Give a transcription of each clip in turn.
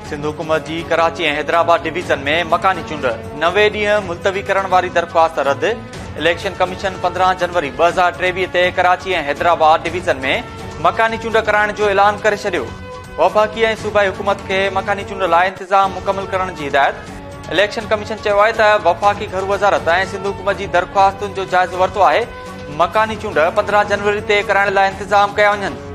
सिंध हुकूमत जी कराची ऐं हैदराबाद डिवीज़न में मकानी चूंड 90 ॾींहं मुलतवी करण वारी दरख़्वास्त रद्द। इलेक्शन कमीशन 15 जनवरी 2023 ते कराची ऐं हैदराबाद डिवीज़न में मकानी चूंड कराइण जो ऐलान करे छॾियो। वफ़ाक़ी ऐं सूबाई हुकूमत खे मकानी चूंड लाइ इंतज़ाम मुकमल करण जी हिदायत। इलेक्शन कमीशन चयो आहे त वफ़ाक़ी घर वज़ारत ऐं सिंध हुकूमत जी दरख़्वास्तुनि जो जाइज़ो वरितो आहे। मकानी चूंड 15 जनवरी ते कराइण लाइ इंतज़ाम कया वञनि।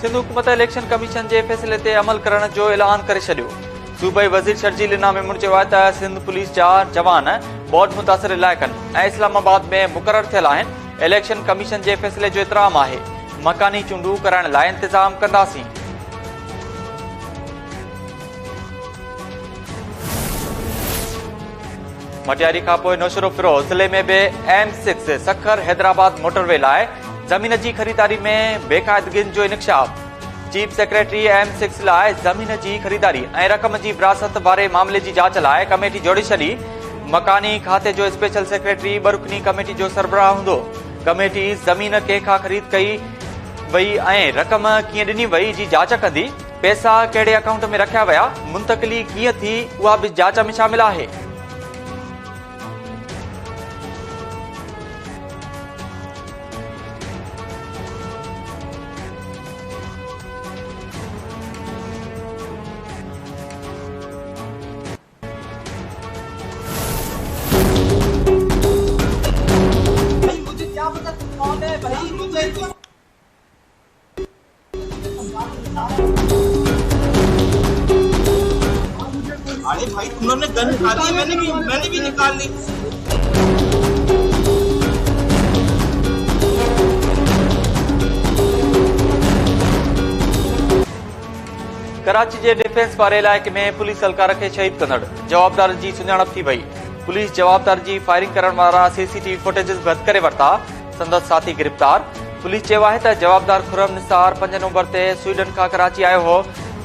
सिंध हुकूमत इलेक्शन कमीशन जे फ़ैसिले ते अमल करण जो ऐलान करे छॾियो। सूबाई वज़ीर शर्जील इना मेमून चयो आहे त सिंध पुलिस जा जवान बोर्ड मुतासिर इलाइक़नि ऐं इस्लामाबाद में मुक़रर थियल आहिनि। इलेक्शन कमीशन जे फ़ैसिले जो एतिराम आहे। मकानी चूंडूं कराइण लाइ इंतज़ाम कंदासीं। मटियारी खां पोइ नौशरो फिरोज़ ज़िले में बि M6 सखर हैदराबाद मोटरवे लाइ ज़मीन जी ख़रीदारी में बेक़ाइदगियुनि जो इंकशाफ। चीफ सेक्रेटरी M6 लाइ ज़मीन जी ख़रीदारी ऐं रक़म जी विरासत वारे मामले जी जाच लाइ कमेटी जोड़े छॾी। मकानी खाते जो स्पेशल सेक्रेटरी बरुखनी कमेटी जो सरबराह हूंदो। कमेटी ज़मीन कंहिंखां ख़रीद कई वई ऐं रक़म कीअं ॾिनी वई जी जाच कंदी। पैसा कहिड़े अकाउंट में रखिया विया, मुंतक़िली कीअं थी, उहा बि जाच में शामिल आहे। अरे भाई तुमने गन उठा दी, मैंने भी निकाल ली। कराची जे डिफेंस वारे इलाइक़े में पुलिस एहलकार खे शहीद कंदड़ जवाबदार जी सुञाणप थी वई। पुलिस जवाबदार जी फायरिंग करण वारा CCTV फुटेज भी हथ करे वरिता। संदसि साथी गिरफ़्तार। पुलिस चयो आहे त जवाबदार खुरम निसार 5 नवंबर ते स्वीडन खां कराची आयो हो।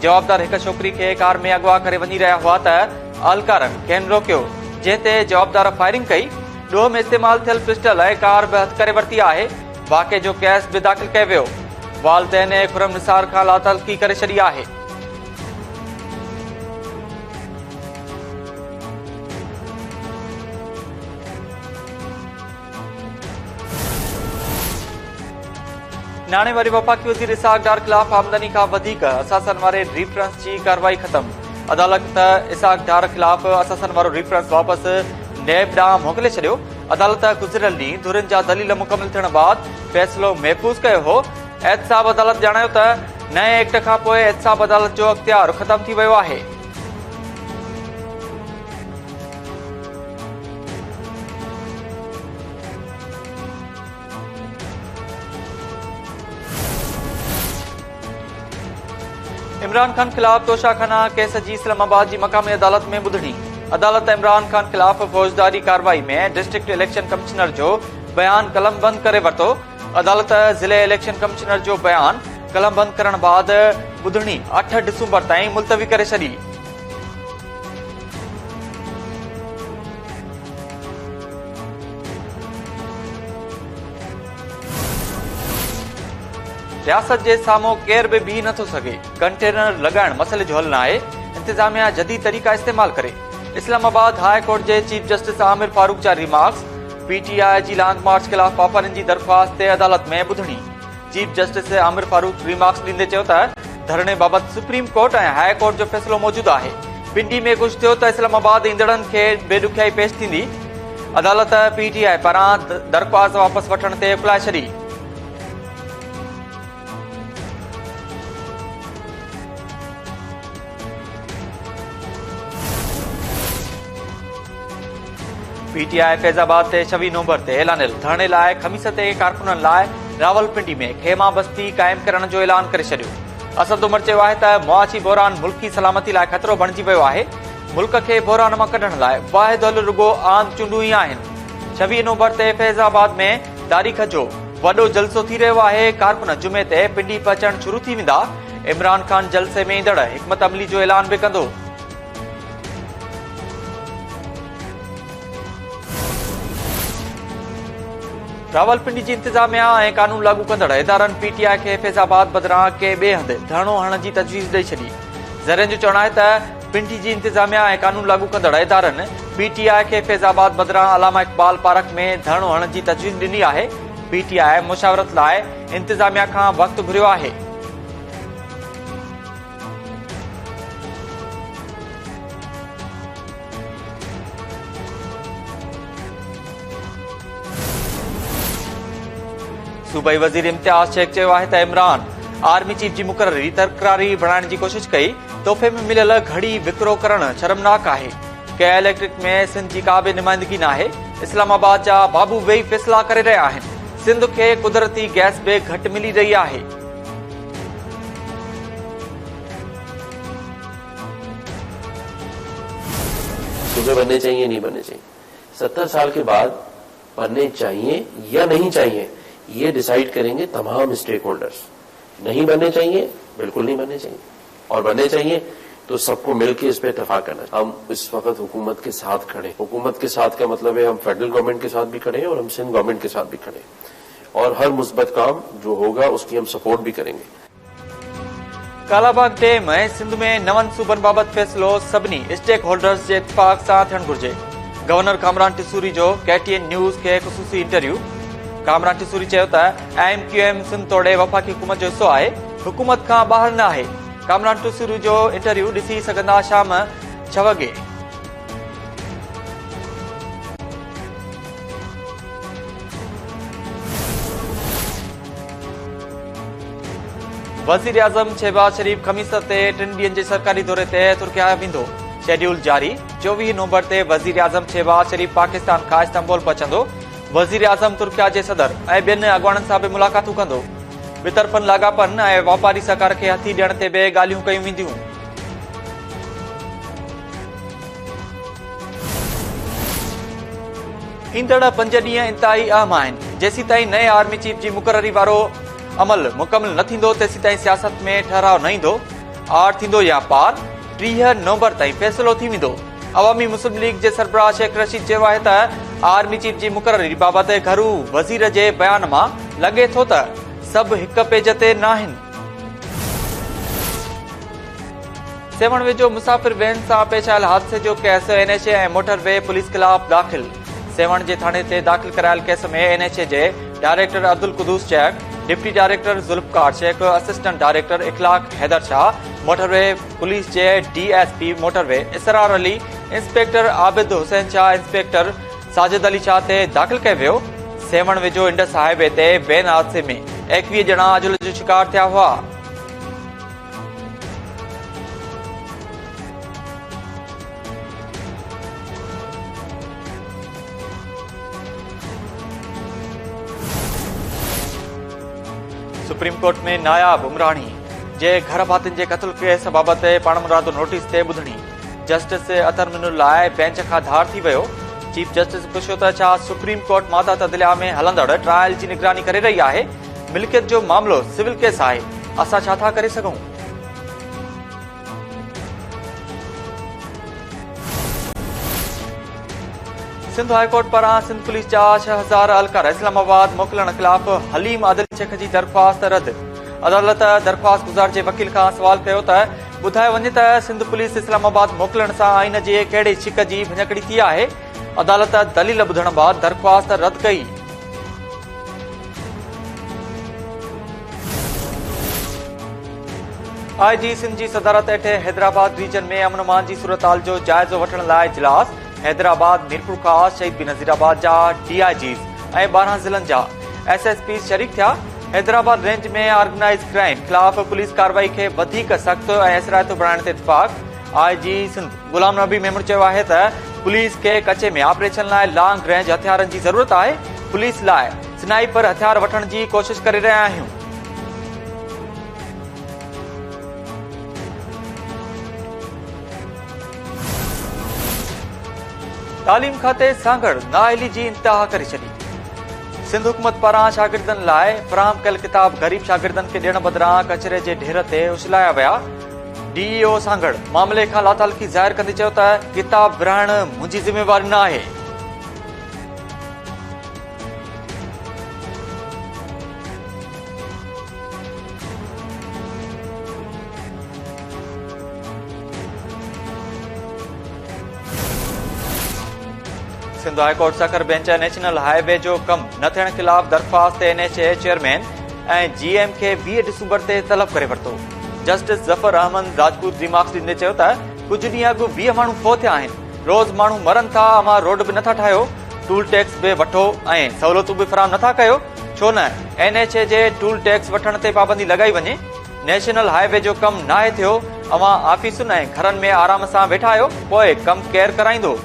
जवाबदार हिक छोकिरी खे कार में अगवा करे वञी रहिया हुआ त अहलकारनि खेनि रोकियो, जंहिं ते जवाबदार फायरिंग कई। ॾोह में इस्तेमाल थियल पिस्टल ऐं कार बि हथ करे वरिती आहे। वाक़े जो केस बि दाख़िल कयो वियो। वालिदैन खुरम निसार खां लातलकी करे छॾी आहे। नाणे वारी वफ़ाक़ी वज़ीर इसाक डार ख़िलाफ़ आमदनी खां वधीक असासन वारे रेफरेंस जी कार्रवाई ख़तम। अदालत इसाक डार ख़िलाफ़ असासन वारो रेफरेंस वापसि नैब ॾांहुं मोकिले छॾियो। अदालत गुज़िरियल ॾींहुं धुरियुनि जा दलील मुकमिल थियण बाद फ़ैसिलो महफ़ूज़ कयो हो। एहतसाब अदालत ॼाणायो त नए एक्ट खां पोइ एहतसाब अदालत जो अख़्तियार ख़तम थी वियो आहे। इमरान खान ख़िलाफ़ तोशाखाना केस जी इस्लामाबाद जी मक़ामी अदालत में ॿुधणी। अदालत इमरान खान ख़िलाफ़ फ़ौजदारी कार्रवाई में डिस्ट्रिक्ट इलेक्शन कमिश्नर जो बयान कलमबंद करे वरितो। अदालत ज़िले इलेक्शन कमिश्नर जो बयान कलमबंद करण बाद ॿुधणी 8 डिसंबर ताईं मुलतवी करे छॾी। रियासत जे साम्हूं केर बि बीह नथो सघे। कंटेनर लॻाइण मसइले जो हल न आहे। इंतज़ामिया जदीद तरीक़ा इस्तेमाल करे। इस्लामाबाद हाई कोर्ट जे चीफ जस्टिस आमिर फारूक जा रिमार्क्स। PTI जी लॉन्ग मार्च ख़िलाफ़ पाबंदियुनि जी दरख़्वास्त ते अदालत में ॿुधणी। Chief justice Aamir Farooq remarks ॾींदे चयो त धरणे बाबति सुप्रीम कोर्ट ऐं हाई कोर्ट जो फ़ैसिलो मौजूदु आहे। पिंडी में कुझु थियो त इस्लामाबाद ईंदड़नि खे बेॾुखियाई पेश थींदी। अदालत PTI पारां दरख़्वास्त वापसि वठण ते उकलाए छॾी। PTI फैज़ाबाद ते 26 नवंबर ते ऐलानियल धरणे लाइ ख़मीस ते कारकुननि लाइ रावलपिंडी में खेमा बस्ती क़ाइमु करण जो ऐलान करे छॾियो। असद उमर चयो आहे त मुआशी बहिरान मुल्की सलामती लाइ ख़तरो बणिजी वियो आहे। मुल्क खे बहिरान मां कढण लाइ वाहिद हल रुॻो आम चूंडूं ई आहिनि। 26 नवंबर ते फैज़ाबाद में तारीख़ जो वॾो जलसो थी रहियो आहे। कारकुन जुमे ते पिंडी पहुचण शुरू थी वेंदा। इमरान खान जलसे में ईंदड़ हिकमत अमली जो ऐलान बि कंदो। रावलपिंडी जी इंतजामिया ऐं कानून लागू कंदड़ इदारनि पीटीआई खे फैज़ाबाद बदिरां के ॿिए हंधि धरणो हणण जी तजवीज़ ॾेई छॾी। ज़रियनि जो चवणु आहे त पिंडी जी इंतजामिया ऐं कानून लागू कंदड़ इदारनि पीटीआई खे फैज़ाबाद बदिरां अलामा इक़बाल पार्क में धरणो हणण जी तजवीज़ ॾिनी आहे। पीटीआई मुशावरत लाइ इंतजामिया खां वक़्तु घुरियो आहे। सूबाई वज़ीर इम्तियाज़ शेख चयो आहे त इमरान आर्मी चीफ जी मुक़ररी तरक़रारी बणाइण जी कोशिश कई। तोहफ़े में मिलियल घड़ी विकिरो करणु शर्मनाक आहे। कंहिं इलेक्ट्रिक में सिंध जी का बि नुमाइंदगी न आहे। इस्लामाबाद जा बाबू वेही फ़ैसिला करे रहिया आहिनि। सिंध खे कुदरती गैस बि घटि मिली रही आहे। सूबे बनने चाहिए नहीं बनने चाहिए, 70 साल के बाद बनने चाहिए या नहीं चाहिए, ये डिसाइड करेंगे तमाम स्टेक होल्डर्स। नहीं बनने चाहिए, बिल्कुल नहीं बनने चाहिए, और बनने चाहिए तो सबको मिलकर इस पे इत्तेफाक करना। हम इस वक्त हुकूमत के साथ खड़े। हुकूमत के साथ का मतलब है हम फेडरल गवर्नमेंट के साथ भी खड़े हैं और हम सिंध गवर्नमेंट के साथ भी खड़े हैं, और हर मुस्बत काम जो होगा उसकी हम सपोर्ट भी करेंगे। कालाबाग डैम ऐं सिंध में नवनि सूबनि बाबति फ़ैसिलो सभिनी स्टेक होल्डर्स जे इत्तिफ़ाक़ सां थियणु घुरिजे। गवर्नर कामरान टिसूरी जो KTN न्यूज़ खे ख़ुसूसी इंटरव्यू। कामरान टिसूरी चयो त MQM सिंध तोड़े वफ़ाक़ी हुकूमत जो हिसो आहे, हुकूमत खां ॿाहिरि न आहे। कामरान टिसूरी जो इंटरव्यू ॾिसी सघंदा शाम 6 वॻे। वज़ीर आज़म शहबाज शरीफ ख़मीस ते 3 ॾींहनि जे सरकारी दौरे ते तुर्किया वेंदो। शेड्यूल जारी। 24 नवंबर ते वज़ीर आज़म शहबाज शरीफ पाकिस्तान खां इस्तांबुल पहुचंदो। वज़ीर आज़म तुर्किया जे सदर ऐं ॿियनि अॻवाननि सां बि मुलाक़ातूं कंदो। ॿितरफ़नि लाॻापनि ऐं वापारी सहकार खे हथी ॾियण ते बि ॻाल्हियूं कयूं वेंदियूं। ईंदड़ 5 ॾींहं इंतहाई अहम आहिनि। जेसीं ताईं नए आर्मी चीफ जी मुक़ररी वारो अमल मुकमिल न थींदो तेसीं ताईं सियासत में ठहराव न ईंदो। आर थींदो या पार, 30 नवंबर ताईं फ़ैसिलो थी वेंदो। अवामी मुस्लिम लीग जे सरबराह शेख रशीद चयो आहे त आर्मी चीफ जी मुक़ररी बाबति घरू वज़ीर जे बयान मां लॻे थो त सभु हिक पेज ते न आहिनि। सेवण वेझो मुसाफ़िर वैन सां पेश आयल हादसे जो केस NHA ऐं मोटरवे पुलिस ख़िलाफ़ दाख़िल। सेवण जे थाणे ते दाख़िल करायल केस में NHA जे director Abdul Qudoos Sheikh, deputy director Zulfiqar Sheikh, assistant director Ikhlaq Haider Shah, motorway police जे DSP motorway Israr Ali, inspector Abid Hussain Shah, inspector Sajid Ali Shah ते दाख़िल कयो वियो। सेवण वेझो इंडस हाईवे ते वैन हादसे में 21 ॼणा अजुल जो शिकार थिया हुआ। सुप्रीम कोर्ट में नायाब उमराणी जे घर भातियुनि जे क़त्ल केस बाबति पाण मुरादो नोटिस ते ॿुधणी। जस्टिस अतर मिनुल लाइ बेंच खां धार थी वियो। चीफ जस्टिस पुछियो त छा सुप्रीम कोर्ट मादा तदलिया में हलंदड़ ट्रायल जी निगरानी करे रही आहे? मिल्कियत जो मामलो सिविल केस आहे, असां छा था करे सघूं? सिंध हाईकोर्ट पारां सिंध पुलिस जा 6000 अहलकार इस्लामाबाद मोकिलण ख़िलाफ़ हलीम आदिल शेख जी दरख़्वास्त रद्द। अदालत दरख़्वास्त गुज़ार जे वकील खां सवाल कयो त ॿुधायो वञे त सिंध पुलिस इस्लामाबाद मोकिलण सां आइन जे कहिड़े शिक जी भञकड़ी थी आहे। अदालत दलील ॿुधण बैदि दरख़्वास्त रद्द कई। IG सिंध जी सदारत हेठि हैदराबाद रीजन में अमन अमान जी सूरत-हाल जो जाइज़ो वठण लाइ इजलास। हैदराबाद, मीरपुर ख़ास, शहीद बेनज़ीराबाद जा DIGs ऐं 12 ज़िलनि जा SSPs शरीक थिया। हैदराबाद रेंज में ऑर्गेनाइज़ क्राइम ख़िलाफ़ पुलिस कार्रवाई खे वधीक सख़्त ऐं असराइतो बणाइण ते इत्तिफ़ाक़। IG सिंध गुलाम नबी मेमण चयो आहे त पुलिस खे कचे में ऑपरेशन लाइ लॉन्ग रेंज हथियारनि जी ज़रूरत आहे। पुलिस लाइ स्नाइपर हथियार वठण जी कोशिश करे रहिया आहियूं। तालीम खाते सांगड़ नाअहली जी इंतहा करे छॾी। सिंध हुकूमत पारां शागिर्दनि लाइ फ़राहम कयल किताब ग़रीब शागिर्दनि खे ॾियण बदिरां कचरे जे ढेर ते उछलाया विया। DEO सांगड़ मामले खां लातालगी ज़ाहिर कंदे चयो त किताब विरहाइण मुंहिंजी ज़िमेवारी न आहे। Sindh high court Sukkur bench national highway जो कम न थियण खिलाफ़ दरख़्वास्त NHA चेयरमैन ऐं GM खे 20 डिसंबर ते तलब करे वरितो। जस्टिस ज़फर अहमद राजपूत रिमार्क्स ॾींदे चयो त कुझु ॾींहं अॻु 20 माण्हू फ़ौत थिया आहिनि। रोज़ माण्हू मरनि था, अमां रोड बि नथा ठाहियो, टूल टैक्स बि वठो ऐं सहूलियतूं बि फराहम नथा कयो। छो न NHA जे टूल टैक्स वठण ते पाबंदी लॻाई वञे। नेशनल हाईवे जो कमु नाहे थियो, अवां ऑफिसुनि ऐं घरनि में आराम सां वेठा आहियो, पोइ कमु केरु कराईंदो?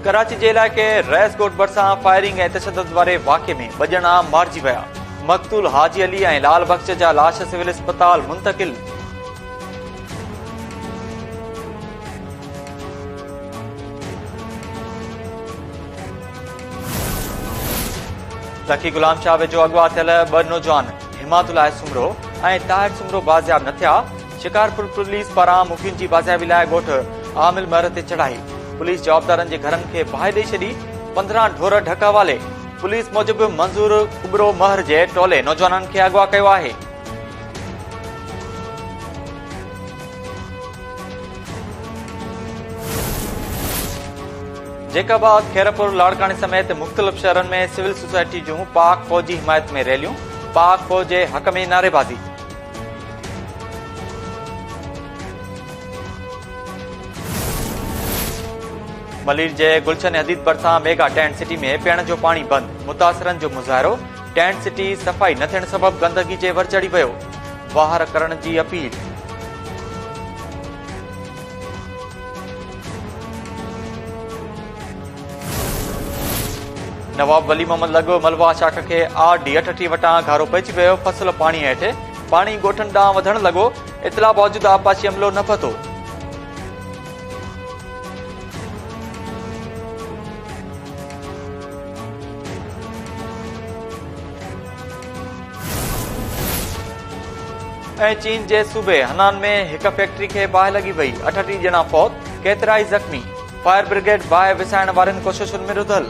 कराची जे इलाइक़े रैस कोट भरिसां फायरिंग ऐं तशदुद वारे वाक़े में 2 ॼणा मारिजी विया। मक़तूल हाजी अली ऐं लाल बख्श जा लाश सिविल अस्पताल मुंतकिल। सखी गुलाम शाह वेझो अगवा थियल 2 नौजवान हिमातुल्लाह सुमरो ऐं ताहिर सुमरो बाज़ियाब न थिया। शिकारपुर पुलिस पारां मुखियुनि जी बाज़ियाबी लाइ ॻोठ आमिल महर ते चढ़ाई। पुलिस जवाबदारनि जे घरनि खे बाहि ॾेई छॾी। 15 ढोर ढका वाले। पुलिस मूजिबि मंज़ूर कुबरो महर जे टोले नौजवाननि खे अगवा कयो आहे। जेकाबाद, खैरपुर, लाड़कानी समेत मुख़्तलिफ़ शहरनि में सिविल सोसाइटी जूं पाक फ़ौज जी हिमायत में रैलियूं, पाक फ़ौज जे हक़ में नारेबाज़ी। मलीर जे गुलशन हदीद भरिसां मेगा टेंट सिटी में पीअण जो पाणी बंद। मुतासिरनि जो मुज़ाहिरो। टेंट सिटी सफ़ाई न थियण सबबि गंदगी जे वर चढ़ी वियो। ॿाहिरि करण जी अपील। नवाब वली मोहम्मद लॻो मलवा शाख खे RD-88 वटां घारो पइजी वियो। फसल पाणी हेठि। पाणी ॻोठनि ॾांहुं वधण लॻो। इतला बावजूद आबपाशी अमलो न पतो। ऐं चीन जे सूबे हनान में हिक फैक्ट्री खे बाहि लॻी वई। 38 ॼणा फ़ौत, केतिराई ज़ख़्मी। फायर ब्रिगेड बाहि विसाइण वारनि कोशिशुनि में रुधल।